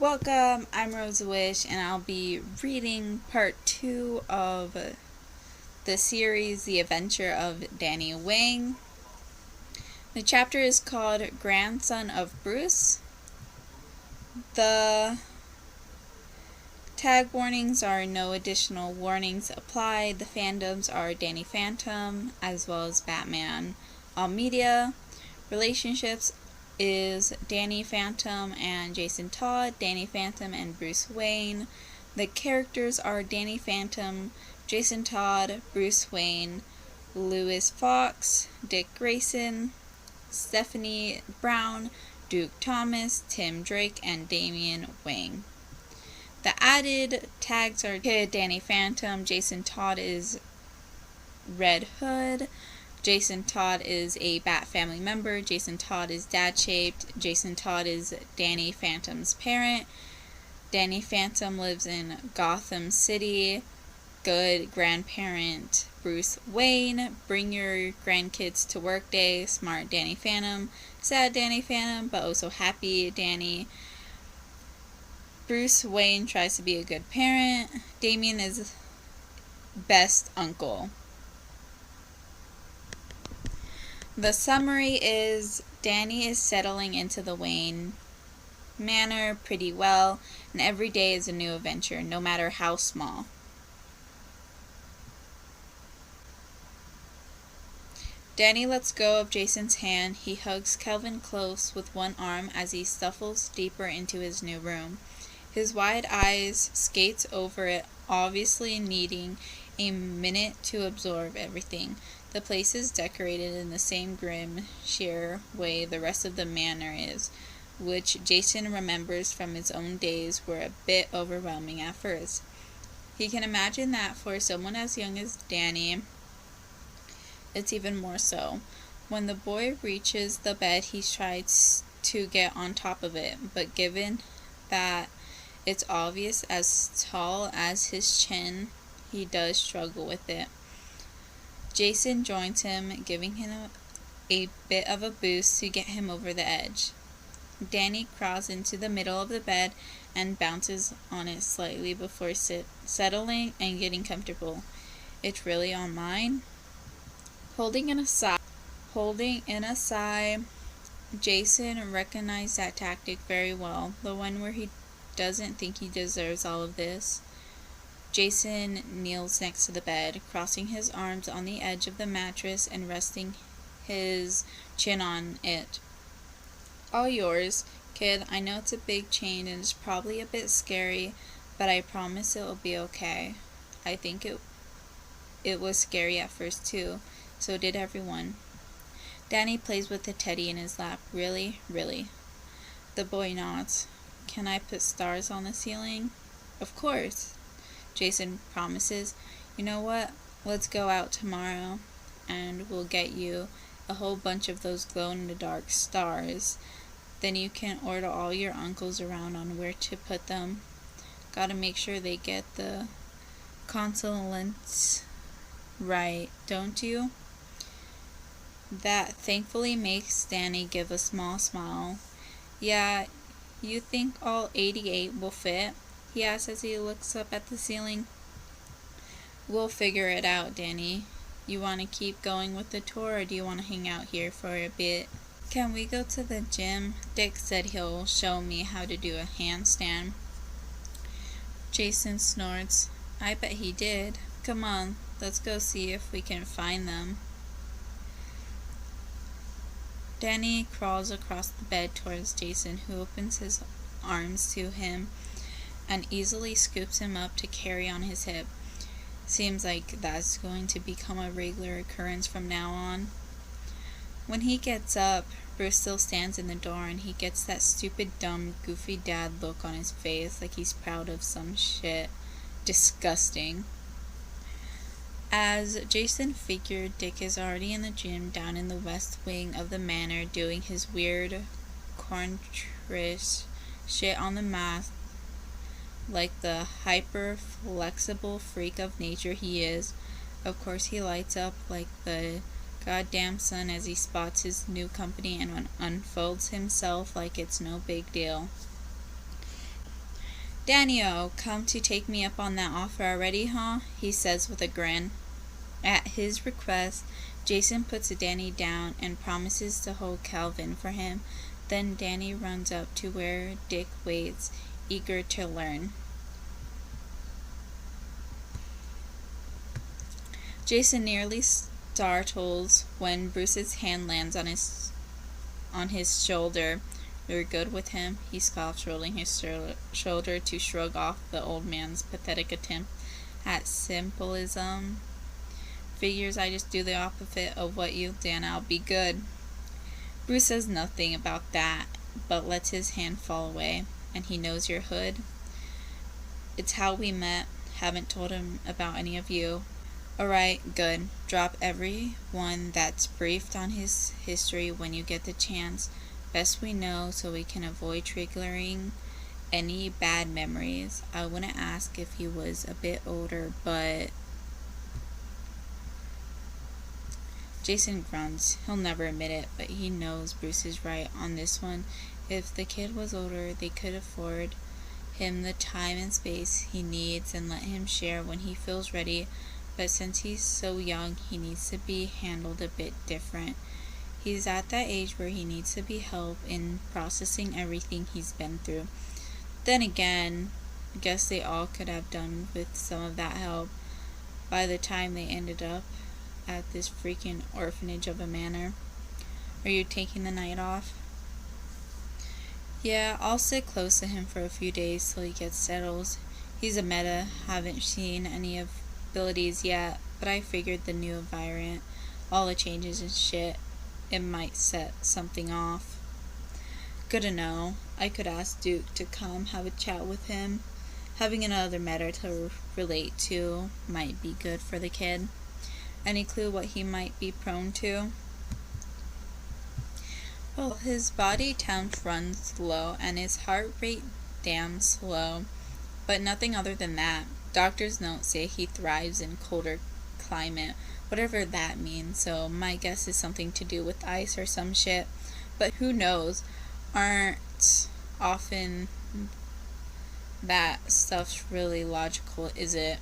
Welcome, I'm Rose Wish, and I'll be reading part 2 of the series, The Adventure of Danny Wang. The chapter is called Grandson of Bruce. The tag warnings are no additional warnings applied. The fandoms are Danny Phantom as well as Batman. All media. Relationships is Danny Phantom and Jason Todd, Danny Phantom and Bruce Wayne. The characters are Danny Phantom, Jason Todd, Bruce Wayne, Louis Fox, Dick Grayson, Stephanie Brown, Duke Thomas, Tim Drake, and Damian Wang. The added tags are Danny Phantom, Jason Todd is Red Hood, Jason Todd is a Bat family member. Jason Todd is dad-shaped. Jason Todd is Danny Phantom's parent. Danny Phantom lives in Gotham City. Good grandparent Bruce Wayne. Bring your grandkids to work day. Smart Danny Phantom. Sad Danny Phantom, but also happy Danny. Bruce Wayne tries to be a good parent. Damian is best uncle. The summary is Danny is settling into the Wayne Manor pretty well, and every day is a new adventure, no matter how small. Danny lets go of Jason's hand. He hugs Kelvin close with one arm as he shuffles deeper into his new room. His wide eyes skates over it, obviously needing a minute to absorb everything. The place is decorated in the same grim, sheer way the rest of the manor is, which Jason remembers from his own days were a bit overwhelming at first. He can imagine that for someone as young as Danny, it's even more so. When the boy reaches the bed, he tries to get on top of it, but given that it's obvious as tall as his chin, he does struggle with it. Jason joins him, giving him a bit of a boost to get him over the edge. Danny crawls into the middle of the bed and bounces on it slightly before settling and getting comfortable. It's really on mine? Holding in a sigh, Jason recognized that tactic very well, the one where he doesn't think he deserves all of this. Jason kneels next to the bed, crossing his arms on the edge of the mattress and resting his chin on it. All yours, kid. I know it's a big change and it's probably a bit scary, but I promise it will be okay. I think it was scary at first too, so did everyone. Danny plays with the teddy in his lap. Really? Really? The boy nods. Can I put stars on the ceiling? Of course. Jason promises. You know what? Let's go out tomorrow and we'll get you a whole bunch of those glow-in-the-dark stars. Then you can order all your uncles around on where to put them. Gotta make sure they get the consonants right, don't you? That thankfully makes Danny give a small smile. Yeah, you think all 88 will fit? He asks as he looks up at the ceiling. We'll figure it out, Danny. You want to keep going with the tour, or do you want to hang out here for a bit? Can we go to the gym? Dick said he'll show me how to do a handstand. Jason snorts. I bet he did. Come on, let's go see if we can find them. Danny crawls across the bed towards Jason, who opens his arms to him and easily scoops him up to carry on his hip. Seems like that's going to become a regular occurrence from now on. When he gets up, Bruce still stands in the door and he gets that stupid, dumb, goofy dad look on his face like he's proud of some shit. Disgusting. As Jason figured, Dick is already in the gym down in the west wing of the manor doing his weird corntrish shit on the mat like the hyper-flexible freak of nature he is. Of course he lights up like the goddamn sun as he spots his new company and unfolds himself like it's no big deal. "Danny-o, come to take me up on that offer already, huh?" he says with a grin. At his request, Jason puts Danny down and promises to hold Calvin for him. Then Danny runs up to where Dick waits, eager to learn. Jason nearly startles when Bruce's hand lands on his shoulder. "You're good with him," he scoffs, rolling his shoulder to shrug off the old man's pathetic attempt at symbolism. "Figures I just do the opposite of what you've done. I'll be good." Bruce says nothing about that, but lets his hand fall away. "And he knows your hood?" "It's how we met. Haven't told him about any of you." "Alright, good. Drop everyone that's briefed on his history when you get the chance. Best we know, so we can avoid triggering any bad memories. I wouldn't ask if he was a bit older, but..." Jason grunts. He'll never admit it, but he knows Bruce is right on this one. If the kid was older, they could afford him the time and space he needs and let him share when he feels ready. But since he's so young, he needs to be handled a bit different. He's at that age where he needs to be helped in processing everything he's been through. Then again, I guess they all could have done with some of that help by the time they ended up at this freaking orphanage of a manor. "Are you taking the night off?" "Yeah, I'll sit close to him for a few days till he gets settled. He's a meta, haven't seen any abilities yet, but I figured the new environment, all the changes and shit, it might set something off." "Good to know. I could ask Duke to come have a chat with him. Having another meta to relate to might be good for the kid." "Any clue what he might be prone to?" "Well, his body temp runs low and his heart rate damn slow, but nothing other than that. Doctor's notes say he thrives in colder climate, whatever that means, so my guess is something to do with ice or some shit. But who knows? Aren't often that stuff's really logical, is it?"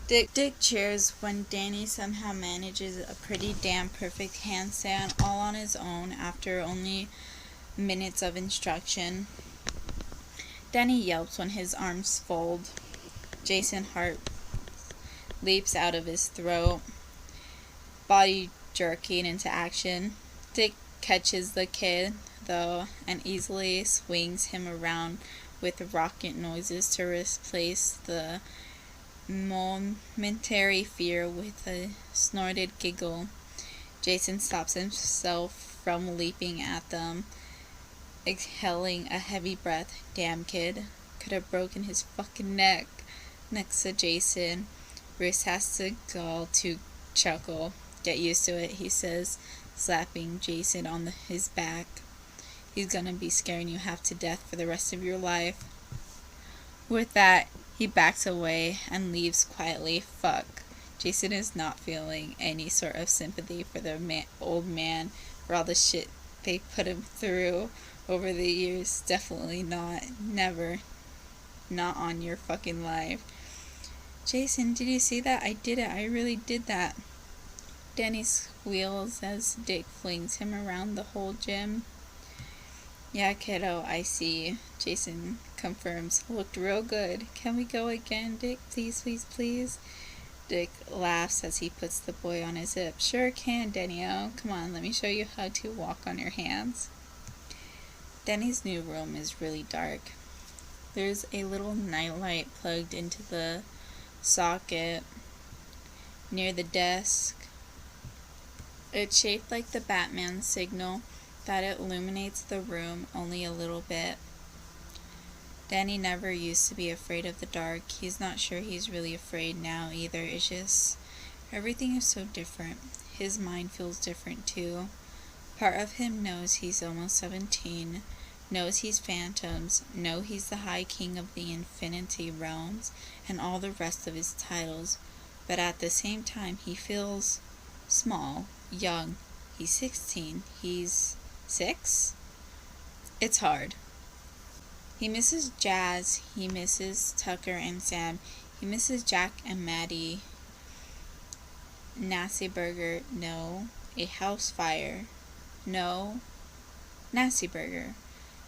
Dick cheers when Danny somehow manages a pretty damn perfect handstand all on his own after only minutes of instruction. Danny yelps when his arms fold. Jason's heart leaps out of his throat, body jerking into action. Dick catches the kid, though, and easily swings him around with rocket noises to replace the momentary fear with a snorted giggle. Jason stops himself from leaping at them, exhaling a heavy breath. "Damn kid, could have broken his fucking neck." Next to Jason, Bruce has to gall to chuckle. "Get used to it," he says, slapping Jason on his back. "He's gonna be scaring you half to death for the rest of your life." With that, he backs away and leaves quietly. Fuck. Jason is not feeling any sort of sympathy for the old man for all the shit they put him through over the years. Definitely not. Never. Not on your fucking life. "Jason, did you see that? I did it. I really did that." Danny squeals as Dick flings him around the whole gym. "Yeah, kiddo, I see," Jason confirms. "Looked real good. Can we go again, Dick? Please, please, please?" Dick laughs as he puts the boy on his hip. "Sure can, Danny-o. Come on, let me show you how to walk on your hands." Danny's new room is really dark. There's a little nightlight plugged into the socket near the desk. It's shaped like the Batman signal, that it illuminates the room only a little bit. Danny never used to be afraid of the dark. He's not sure he's really afraid now either. It's just everything is so different. His mind feels different too. Part of him knows he's almost 17, knows he's phantoms, knows he's the High King of the Infinity Realms, and all the rest of his titles. But at the same time, he feels small, young. He's 16. He's 6? It's hard. He misses Jazz, he misses Tucker and Sam, he misses Jack and Maddie. Nasty burger, no. A house fire, no. Nasty burger,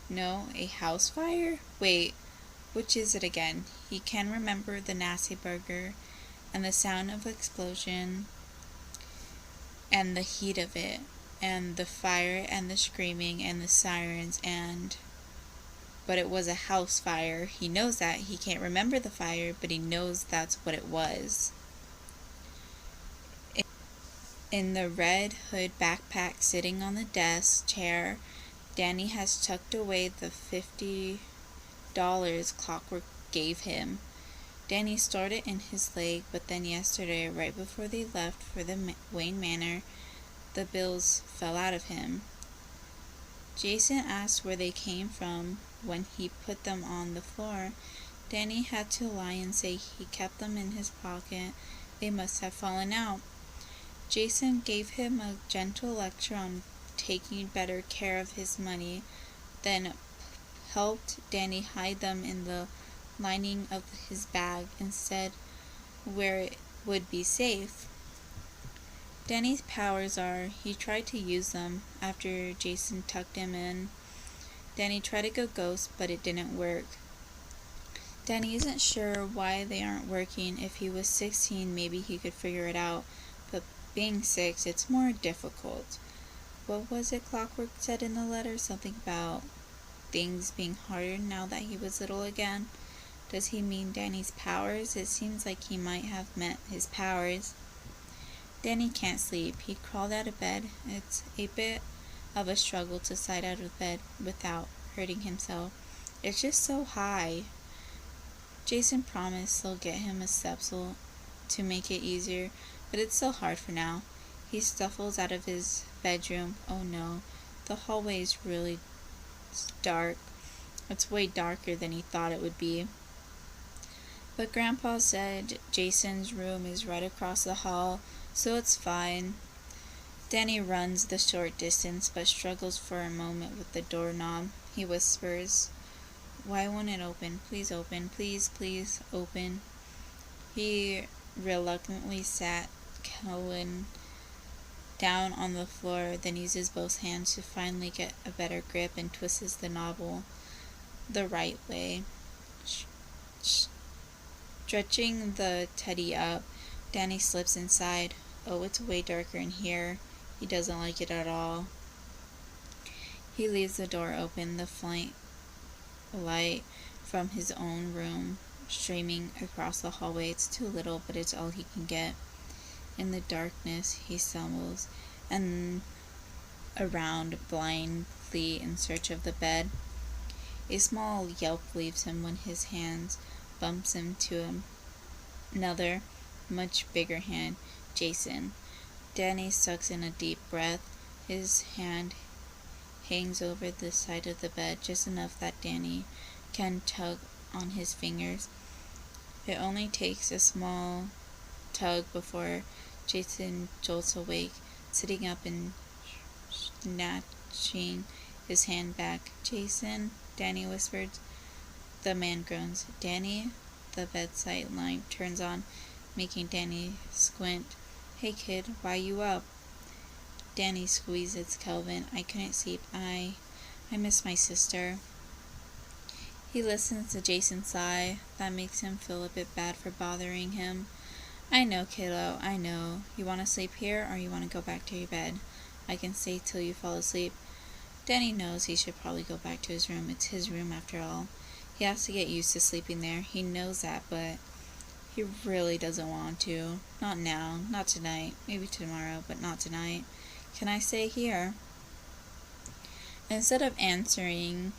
no. A house fire? Wait, which is it again? He can remember the nasty burger and the sound of explosion and the heat of it and the fire and the screaming and the sirens but it was a house fire. He knows that. He can't remember the fire, but he knows that's what it was. In the red hood backpack sitting on the desk chair, Danny has tucked away the $50 Clockwork gave him. Danny stored it in his leg, but then yesterday, right before they left for the Wayne Manor, the bills fell out of him. Jason asked where they came from. When he put them on the floor, Danny had to lie and say he kept them in his pocket. They must have fallen out. Jason gave him a gentle lecture on taking better care of his money, then helped Danny hide them in the lining of his bag instead where it would be safe. Danny's powers are, he tried to use them after Jason tucked him in. Danny tried to go ghost, but it didn't work. Danny isn't sure why they aren't working. If he was 16, maybe he could figure it out, but being 6, it's more difficult. What was it Clockwork said in the letter? Something about things being harder now that he was little again. Does he mean Danny's powers? It seems like he might have meant his powers. Danny can't sleep. He crawled out of bed. It's a bit of a struggle to slide out of bed without hurting himself. It's just so high. Jason promised they'll get him a stepstool to make it easier, but it's so hard for now. He scuffles out of his bedroom. Oh no, the hallway is really dark. It's way darker than he thought it would be. But Grandpa said Jason's room is right across the hall, so it's fine. Danny runs the short distance, but struggles for a moment with the doorknob. He whispers, "Why won't it open? Please open. Please, please open." He reluctantly sat Kelvin down on the floor, then uses both hands to finally get a better grip and twists the knob the right way. Stretching the teddy up, Danny slips inside. Oh, it's way darker in here. He doesn't like it at all. He leaves the door open, the faint light from his own room streaming across the hallway. It's too little, but it's all he can get. In the darkness, he stumbles and around blindly in search of the bed. A small yelp leaves him when his hands bumps into another, much bigger hand, Jason. Danny sucks in a deep breath. His hand hangs over the side of the bed, just enough that Danny can tug on his fingers. It only takes a small tug before Jason jolts awake, sitting up and snatching his hand back. "Jason," Danny whispers. The man groans. "Danny?" The bedside lamp turns on, making Danny squint. "Hey kid, why you up?" Danny squeezes Kelvin. "I couldn't sleep. I miss my sister." He listens to Jason sigh. That makes him feel a bit bad for bothering him. "I know, kiddo, I know. You want to sleep here or you want to go back to your bed? I can stay till you fall asleep." Danny knows he should probably go back to his room. It's his room after all. He has to get used to sleeping there. He knows that, but he really doesn't want to. Not now, not tonight, maybe tomorrow, but not tonight. "Can I stay here?" Instead of answering,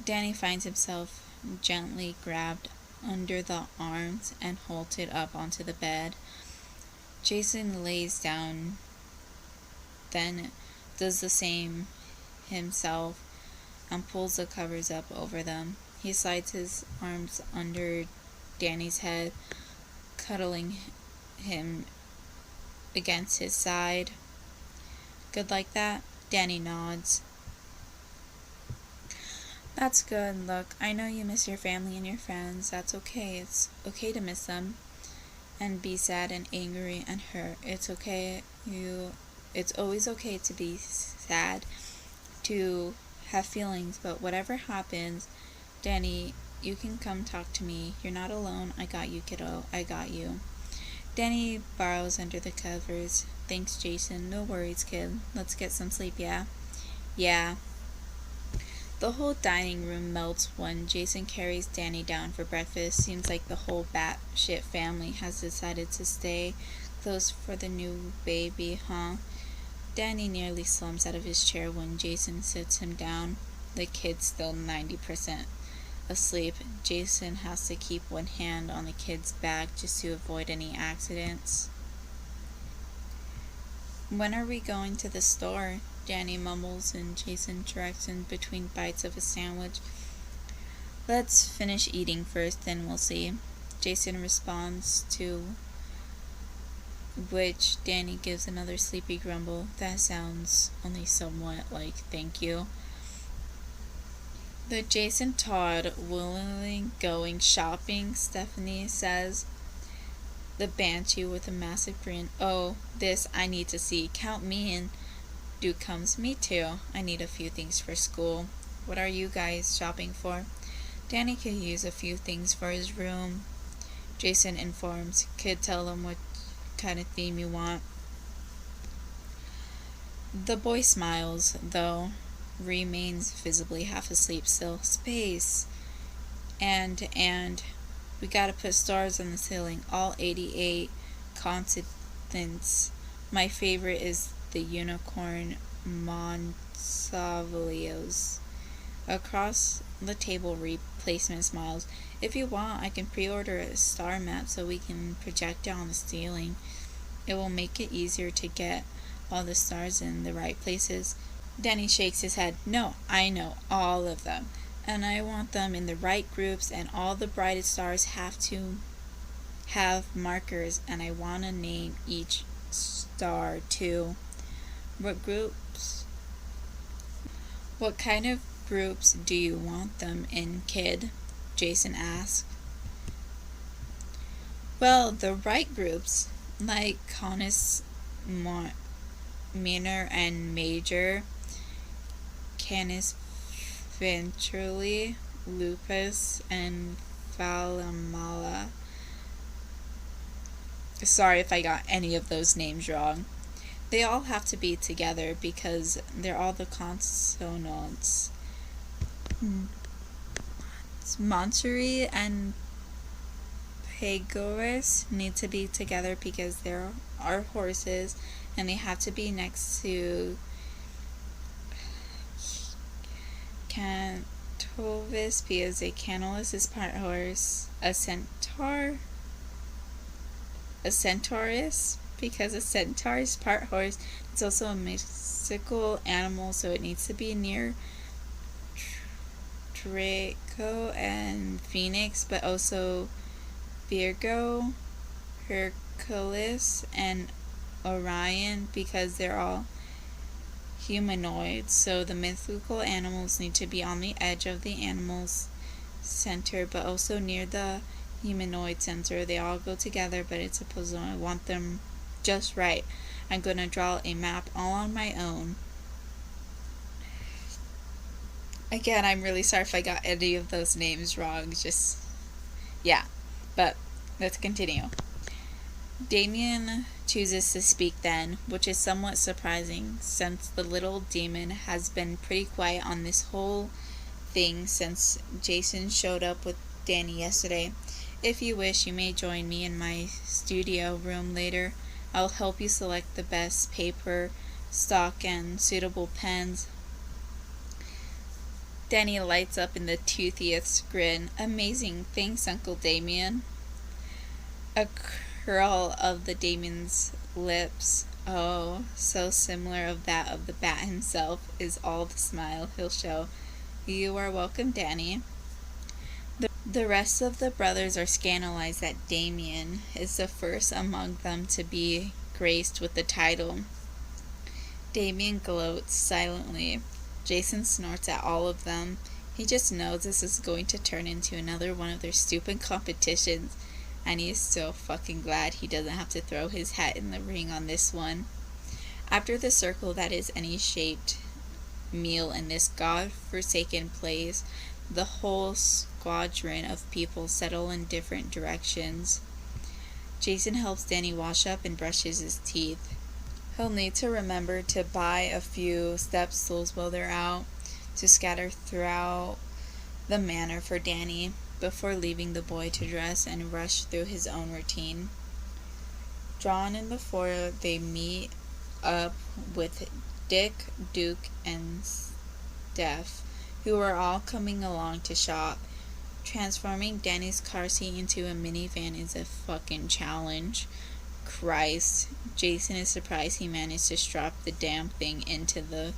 Danny finds himself gently grabbed under the arms and halted up onto the bed. Jason lays down, then does the same himself and pulls the covers up over them. He slides his arms under Danny's head, cuddling him against his side. "Good like that?" Danny nods. That's good. Look, I know you miss your family and your friends. That's okay. It's okay to miss them and be sad and angry and hurt. It's okay. It's always okay to be sad, to have feelings, but whatever happens, Danny, you can come talk to me. You're not alone. I got you, kiddo. I got you. Danny burrows under the covers. Thanks, Jason. No worries, kid. Let's get some sleep, yeah? Yeah. The whole dining room melts when Jason carries Danny down for breakfast. Seems like the whole batshit family has decided to stay close for the new baby, huh? Danny nearly slumps out of his chair when Jason sits him down. The kid's still 90% asleep. Jason has to keep one hand on the kid's back just to avoid any accidents. When are we going to the store? Danny mumbles and Jason directs in between bites of a sandwich. Let's finish eating first, then we'll see. Jason responds, to which Danny gives another sleepy grumble. That sounds only somewhat like thank you. The Jason Todd willingly going shopping, Stephanie says. The Banshee with a massive grin. Oh, this I need to see. Count me in. Duke comes. Me too. I need a few things for school. What are you guys shopping for? Danny could use a few things for his room. Jason informs. Kid, tell him what kind of theme you want. The boy smiles, though remains visibly half asleep still. Space. And we gotta put stars on the ceiling. All 88 continents. My favorite is the unicorn Monsavelios. Across the table, replacement smiles. If you want, I can pre-order a star map so we can project it on the ceiling. It will make it easier to get all the stars in the right places. Danny shakes his head. No, I know all of them. And I want them in the right groups, and all the brightest stars have to have markers, and I want to name each star too. What kind of groups do you want them in, kid? Jason asked. Well, the right groups, like Canis Minor and Major, Canis Ventrally, Lupus, and Valamala. Sorry if I got any of those names wrong. They all have to be together because they're all the consonants. Monterey and Pagoris need to be together because there are horses, and they have to be next to Cantovis because a Canalus is part horse. A Centaurus because a centaur is part horse. It's also a mystical animal, so it needs to be near Draco and Phoenix, but also Virgo, Hercules, and Orion because they're all humanoids. So the mythical animals need to be on the edge of the animal's center, but also near the humanoid center. They all go together, but it's supposed to I want them just right. I'm gonna draw a map all on my own. Again, I'm really sorry if I got any of those names wrong. Yeah. But let's continue. Damien chooses to speak then, which is somewhat surprising since the little demon has been pretty quiet on this whole thing since Jason showed up with Danny yesterday. If you wish, you may join me in my studio room later. I'll help you select the best paper, stock, and suitable pens. Danny lights up in the toothiest grin. Amazing, thanks, Uncle Damien. A curl of the Damien's lips, oh, so similar of that of the bat himself, is all the smile he'll show. You are welcome, Danny. The rest of the brothers are scandalized that Damien is the first among them to be graced with the title. Damien gloats silently. Jason snorts at all of them. He just knows this is going to turn into another one of their stupid competitions, and he is so fucking glad he doesn't have to throw his hat in the ring on this one. After the circle that is any shaped meal in this god-forsaken place, the whole squadron of people settle in different directions. Jason helps Danny wash up and brushes his teeth. He'll need to remember to buy a few step stools while they're out to scatter throughout the manor for Danny before leaving the boy to dress and rush through his own routine. Drawn in the foyer, they meet up with Dick, Duke, and Steph, who are all coming along to shop. Transforming Danny's car seat into a minivan is a fucking challenge. Christ, Jason is surprised he managed to strap the damn thing into the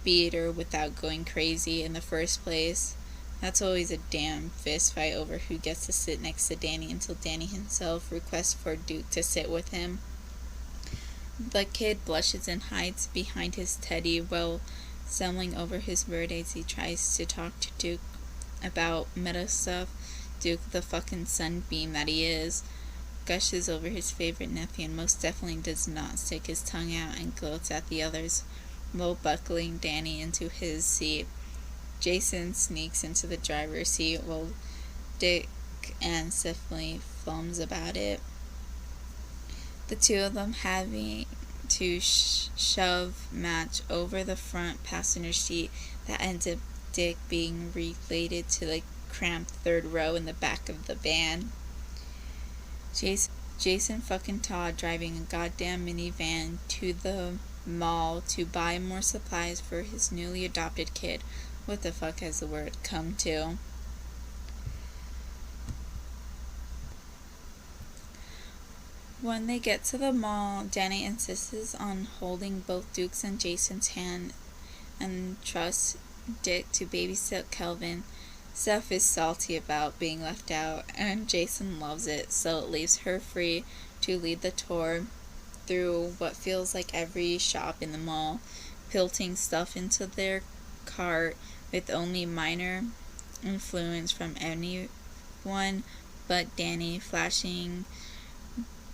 beater without going crazy in the first place. That's always a damn fist fight over who gets to sit next to Danny until Danny himself requests for Duke to sit with him. The kid blushes and hides behind his teddy while stumbling over his word as he tries to talk to Duke about meta stuff. Duke, the fucking sunbeam that he is, gushes over his favorite nephew and most definitely does not stick his tongue out and gloats at the others while buckling Danny into his seat. Jason sneaks into the driver's seat while Dick and Stephanie foams about it. The two of them having to shove match over the front passenger seat that ends up Dick being related to the cramped third row in the back of the van. Jason fucking Todd driving a goddamn minivan to the mall to buy more supplies for his newly adopted kid. What the fuck has the word come to? When they get to the mall, Danny insists on holding both Duke's and Jason's hand and trusts Dick to babysit Kelvin. Steph is salty about being left out, and Jason loves it, so it leaves her free to lead the tour through what feels like every shop in the mall, pilting stuff into their cart with only minor influence from anyone but Danny, flashing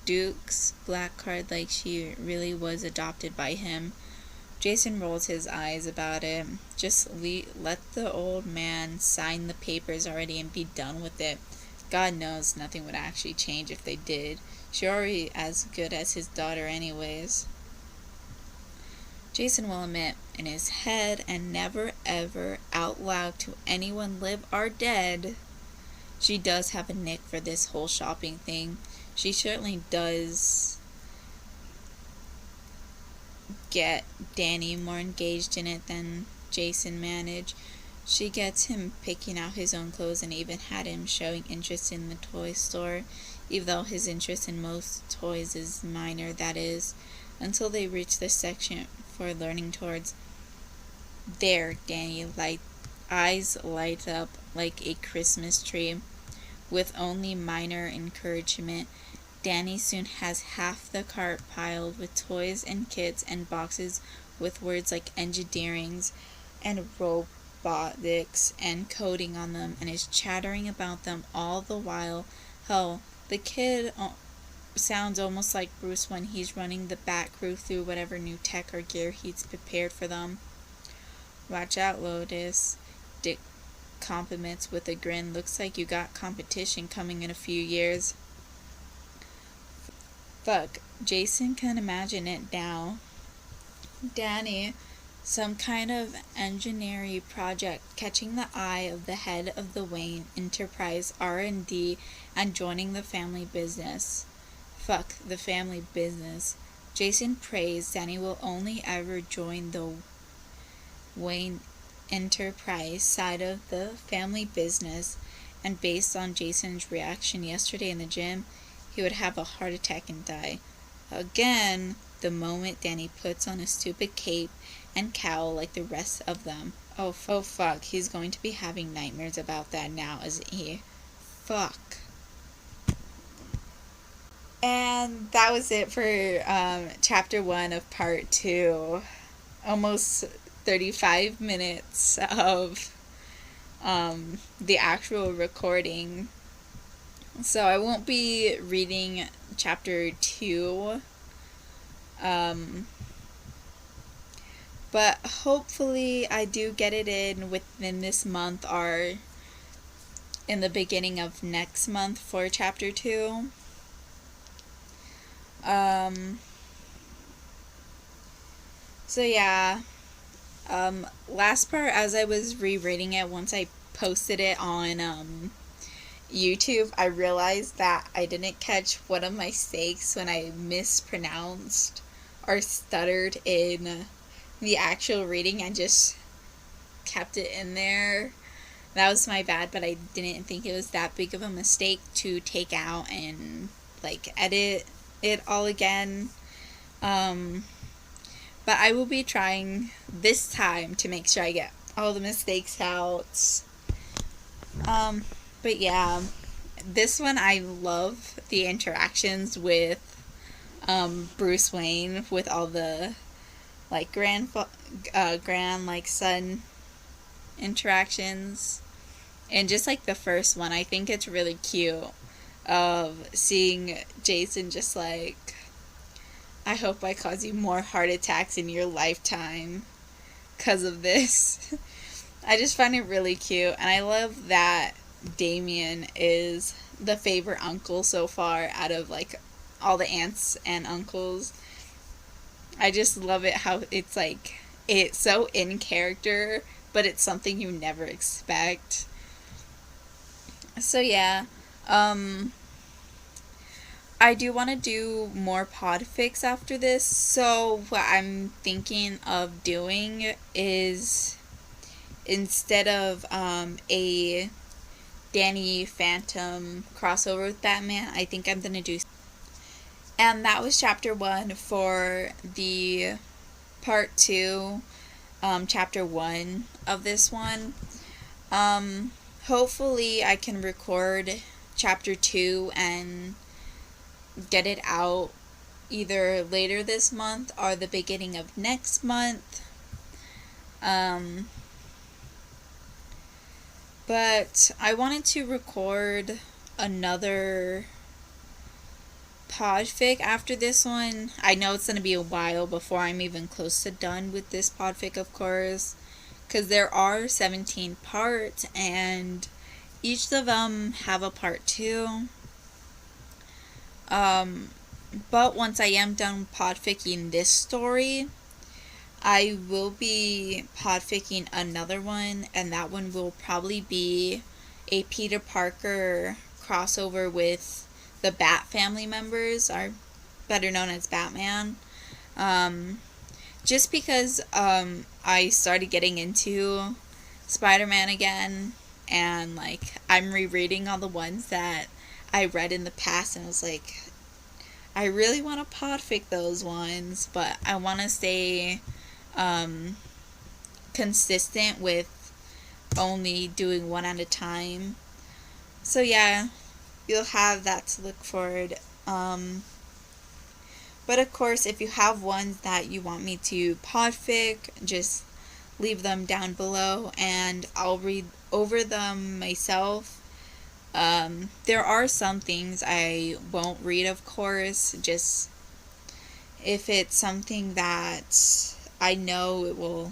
Duke's black card like she really was adopted by him. Jason rolls his eyes about it. Just let the old man sign the papers already and be done with it. God knows nothing would actually change if they did. She's already as good as his daughter anyways. Jason will admit in his head and never ever out loud to anyone live or dead, she does have a nick for this whole shopping thing. She certainly does get Danny more engaged in it than Jason managed. She gets him picking out his own clothes and even had him showing interest in the toy store, even though his interest in most toys is minor, that is, until they reach the section for learning towards. There, Danny eyes light up like a Christmas tree. With only minor encouragement, Danny soon has half the cart piled with toys and kits and boxes with words like engineerings and robotics and coding on them, and is chattering about them all the while. Hell, the kid sounds almost like Bruce when he's running the Bat Crew through whatever new tech or gear he's prepared for them. Watch out, Lotus, Dick compliments with a grin. Looks like you got competition coming in a few years. Fuck, Jason can imagine it now. Danny, some kind of engineering project catching the eye of the head of the Wayne Enterprise R&D and joining the family business. Fuck the family business. Jason prays Danny will only ever join the Wayne Enterprise side of the family business, and based on Jason's reaction yesterday in the gym, he would have a heart attack and die. Again, the moment Danny puts on a stupid cape and cowl like the rest of them. Oh fuck, he's going to be having nightmares about that now, isn't he? Fuck. And that was it for chapter 1 of part 2. Almost 35 minutes of the actual recording. So I won't be reading chapter 2. But hopefully I do get it in within this month or in the beginning of next month for chapter 2. So yeah. Last part, as I was rereading it, once I posted it on YouTube, I realized that I didn't catch one of my mistakes when I mispronounced or stuttered in the actual reading. I just kept it in there. That was my bad, but I didn't think it was that big of a mistake to take out and like edit it all again. But I will be trying this time to make sure I get all the mistakes out. But yeah, this one I love the interactions with Bruce Wayne, with all the like grand like son interactions, and just like the first one, I think it's really cute of seeing Jason just like, I hope I cause you more heart attacks in your lifetime because of this. I just find it really cute, and I love that Damien is the favorite uncle so far out of like all the aunts and uncles. I just love it how it's like, it's so in character, but it's something you never expect. So yeah, I do want to do more podfics after this, so what I'm thinking of doing is, instead of a Danny Phantom crossover with Batman, I think I'm going to do... And that was chapter 1 for the part 2, chapter 1 of this one. Hopefully I can record chapter 2 and get it out either later this month or the beginning of next month. But I wanted to record another podfic after this one. I know it's going to be a while before I'm even close to done with this podfic, of course, because there are 17 parts and each of them have a part 2. But once I am done podficking this story, I will be podficking another one, and that one will probably be a Peter Parker crossover with the Bat family members, or better known as Batman. Just because I started getting into Spider-Man again, and like I'm rereading all the ones that I read in the past, and I was like, I really want to podfic those ones, but I want to stay consistent with only doing one at a time. So yeah, you'll have that to look forward. But of course, if you have ones that you want me to podfic, just leave them down below and I'll read over them myself. There are some things I won't read, of course, just if it's something that I know it will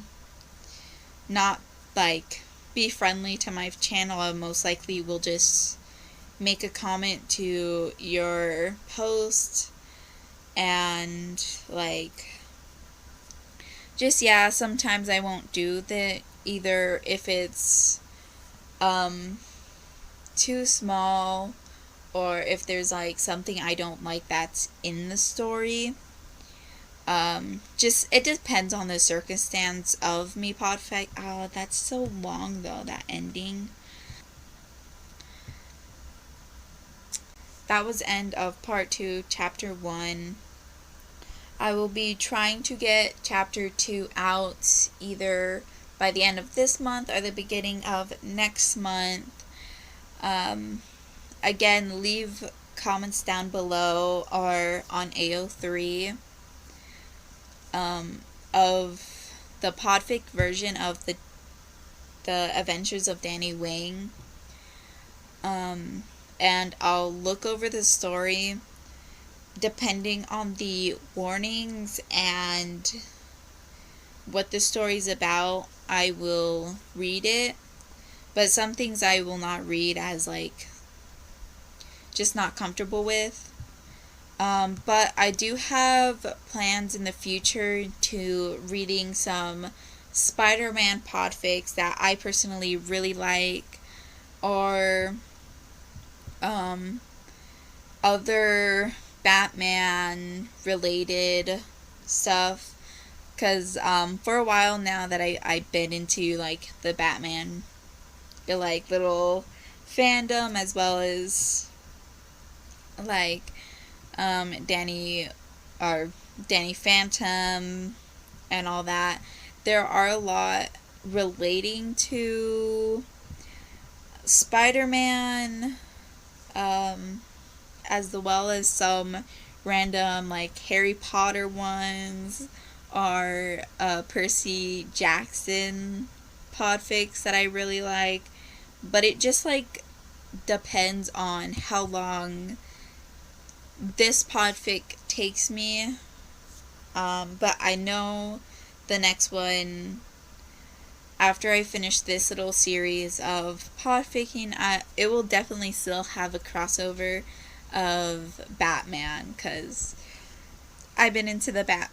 not like be friendly to my channel, I most likely will just make a comment to your post and like just, yeah, sometimes I won't do that either if it's too small, or if there's like something I don't like that's in the story. Just, it depends on the circumstance of me podfic. Oh, that's so long though, that ending. That was end of part 2, chapter 1. I will be trying to get chapter 2 out either by the end of this month or the beginning of next month. Again, leave comments down below or on AO3 of the podfic version of the The Adventures of Danny Wayne. And I'll look over the story depending on the warnings and what the story's about. I will read it, but some things I will not read as like just not comfortable with. But I do have plans in the future to reading some Spider-Man podfics that I personally really like, or other Batman related stuff. Because for a while now that I've been into like the Batman like little fandom, as well as like Danny Phantom and all that. There are a lot relating to Spider-Man, as well as some random like Harry Potter ones, or Percy Jackson podfics that I really like. But it just like depends on how long this podfic takes me. But I know the next one, after I finish this little series of podficking, it will definitely still have a crossover of Batman, because I've been into the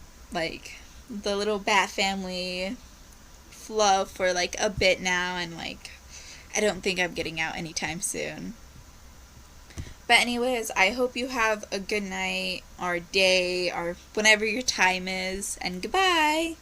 little Bat family fluff for like a bit now, and like I don't think I'm getting out anytime soon. But anyways, I hope you have a good night or day or whenever your time is, and goodbye!